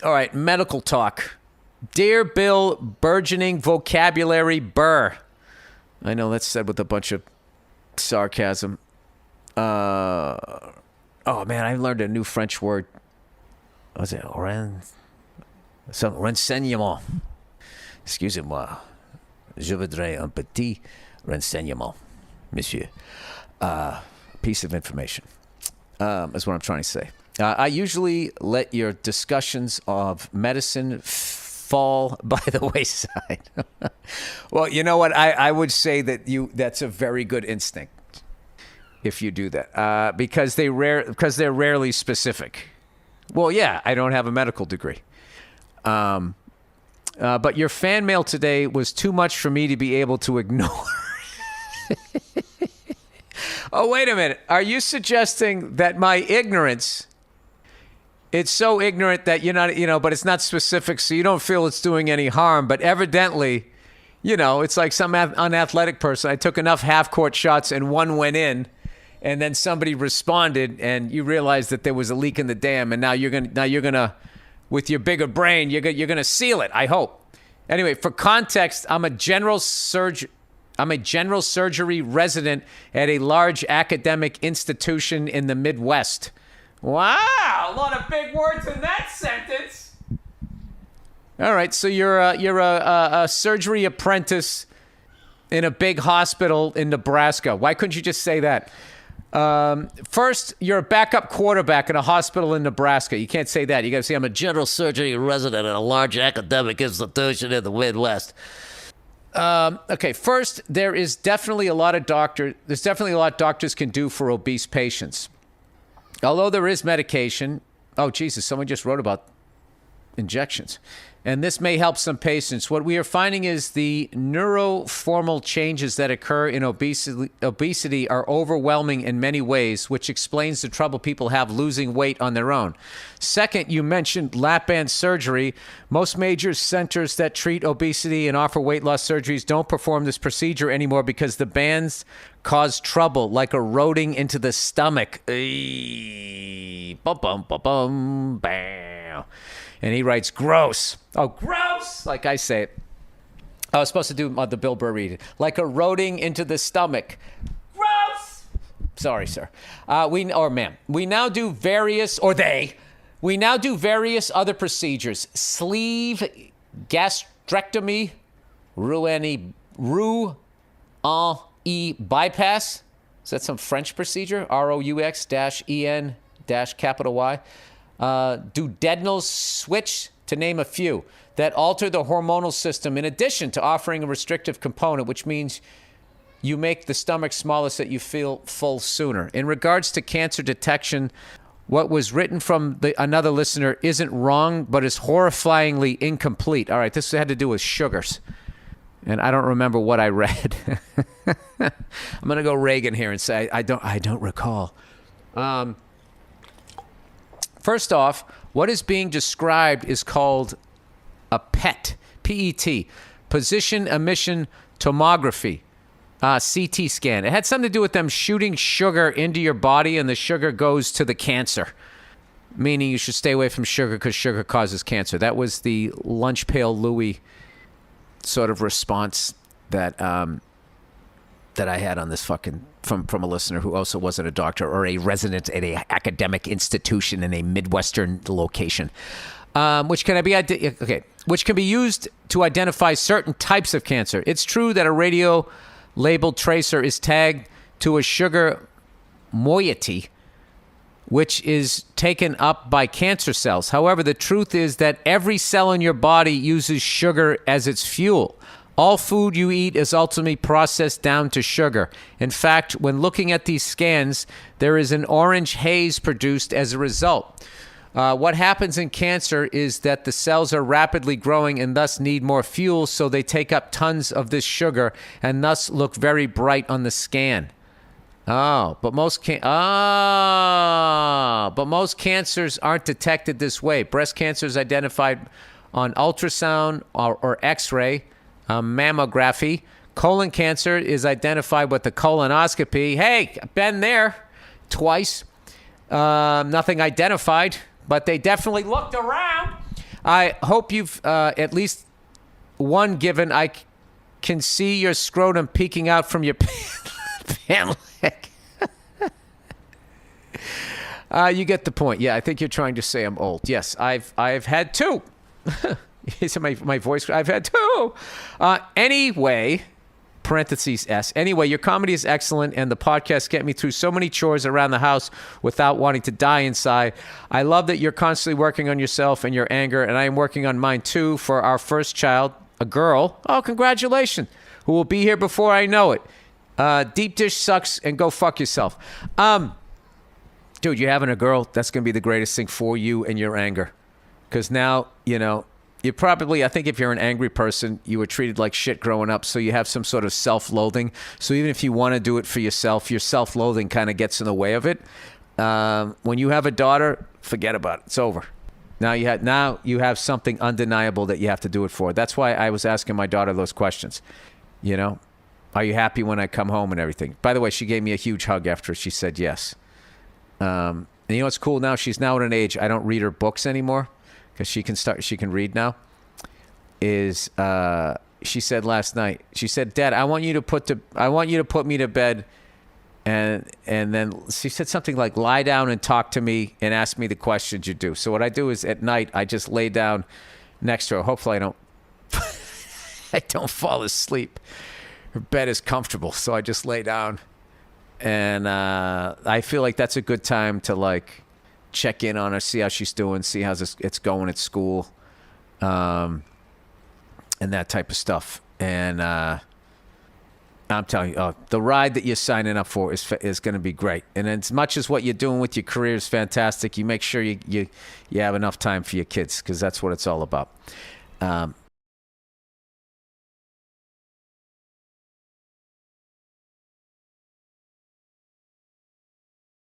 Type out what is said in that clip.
All right, medical talk. Dear Bill, burgeoning vocabulary Burr. I know that's said with a bunch of sarcasm. Oh, man, I learned a new French word. What was it? Renseignement. Excusez-moi. Je voudrais un petit renseignement, monsieur. Piece of information. Is what I'm trying to say. I usually let your discussions of medicine fall by the wayside. Well, you know what? I would say that's a very good instinct if you do that, because they're rarely specific. Well, yeah, I don't have a medical degree. But your fan mail today was too much for me to be able to ignore. Oh, wait a minute. Are you suggesting that my ignorance, it's so ignorant that you're not, but it's not specific, so you don't feel it's doing any harm, but evidently, it's like some unathletic person. I took enough half-court shots and one went in, and then somebody responded, and you realized that there was a leak in the dam, and now you're gonna, with your bigger brain, you're gonna seal it. I hope. Anyway, for context, I'm a general surgery resident at a large academic institution in the Midwest. Wow, a lot of big words in that sentence. All right, so you're a surgery apprentice in a big hospital in Nebraska. Why couldn't you just say that? First, you're a backup quarterback in a hospital in Nebraska. You can't say that. You got to say, I'm a general surgery resident at a large academic institution in the Midwest. Okay, first, there's definitely a lot doctors can do for obese patients. Although there is medication. Oh, Jesus, someone just wrote about injections. And this may help some patients. What we are finding is the neuroformal changes that occur in obesity are overwhelming in many ways, which explains the trouble people have losing weight on their own. Second, you mentioned lap band surgery. Most major centers that treat obesity and offer weight loss surgeries don't perform this procedure anymore because the bands cause trouble, like eroding into the stomach. Bum, bam. And he writes, gross. Oh, gross! Like I say it. I was supposed to do the Bill Burr read. Like eroding into the stomach. Gross! Sorry, sir. We now do various other procedures. Sleeve gastrectomy, Roux-en-Y bypass. Is that some French procedure? ROUX-EN-Y. Duodenal switch, to name a few, that alter the hormonal system in addition to offering a restrictive component, which means you make the stomach smaller so that you feel full sooner. In regards to cancer detection, what was written from another listener isn't wrong, but is horrifyingly incomplete. All right, this had to do with sugars, and I don't remember what I read. I'm going to go Reagan here and say I don't recall. First off, what is being described is called a PET, P-E-T, position emission tomography, CT scan. It had something to do with them shooting sugar into your body, and the sugar goes to the cancer, meaning you should stay away from sugar because sugar causes cancer. That was the lunch pail Louie sort of response that I had on this from a listener who also wasn't a doctor or a resident at a academic institution in a Midwestern location, which can be used to identify certain types of cancer. It's true that a radio labeled tracer is tagged to a sugar moiety, which is taken up by cancer cells. However, the truth is that every cell in your body uses sugar as its fuel. All food you eat is ultimately processed down to sugar. In fact, when looking at these scans, there is an orange haze produced as a result. What happens in cancer is that the cells are rapidly growing and thus need more fuel, so they take up tons of this sugar and thus look very bright on the scan. But most cancers aren't detected this way. Breast cancer is identified on ultrasound or X-ray. Mammography. Colon cancer is identified with the colonoscopy. Hey, I've been there twice. Nothing identified, but they definitely looked around. I hope you've at least one given. I can see your scrotum peeking out from your pant leg. You get the point. Yeah, I think you're trying to say I'm old. Yes, I've had two. Is it my voice? I've had two. Anyway, parentheses S. Anyway, your comedy is excellent, and the podcast get me through so many chores around the house without wanting to die inside. I love that you're constantly working on yourself and your anger, and I am working on mine too for our first child, a girl. Oh, congratulations. Who will be here before I know it. Deep dish sucks and go fuck yourself. Dude, you're having a girl. That's going to be the greatest thing for you and your anger. Because now, you probably, I think if you're an angry person, you were treated like shit growing up, so you have some sort of self-loathing. So even if you want to do it for yourself, your self-loathing kind of gets in the way of it. When you have a daughter, forget about it. It's over. Now you have something undeniable that you have to do it for. That's why I was asking my daughter those questions. Are you happy when I come home and everything? By the way, she gave me a huge hug after she said yes. And you know what's cool now? She's now at an age I don't read her books anymore because she can read now. She said last night? She said, "Dad, I want you to put me to bed." And then she said something like, "Lie down and talk to me and ask me the questions you do." So what I do is at night I just lay down next to her. Hopefully I don't fall asleep. Her bed is comfortable, so I just lay down. And I feel like that's a good time to check in on her, see how she's doing, see how it's going at school, and that type of stuff. And I'm telling you, the ride that you're signing up for is going to be great. And as much as what you're doing with your career is fantastic, you make sure you have enough time for your kids because that's what it's all about.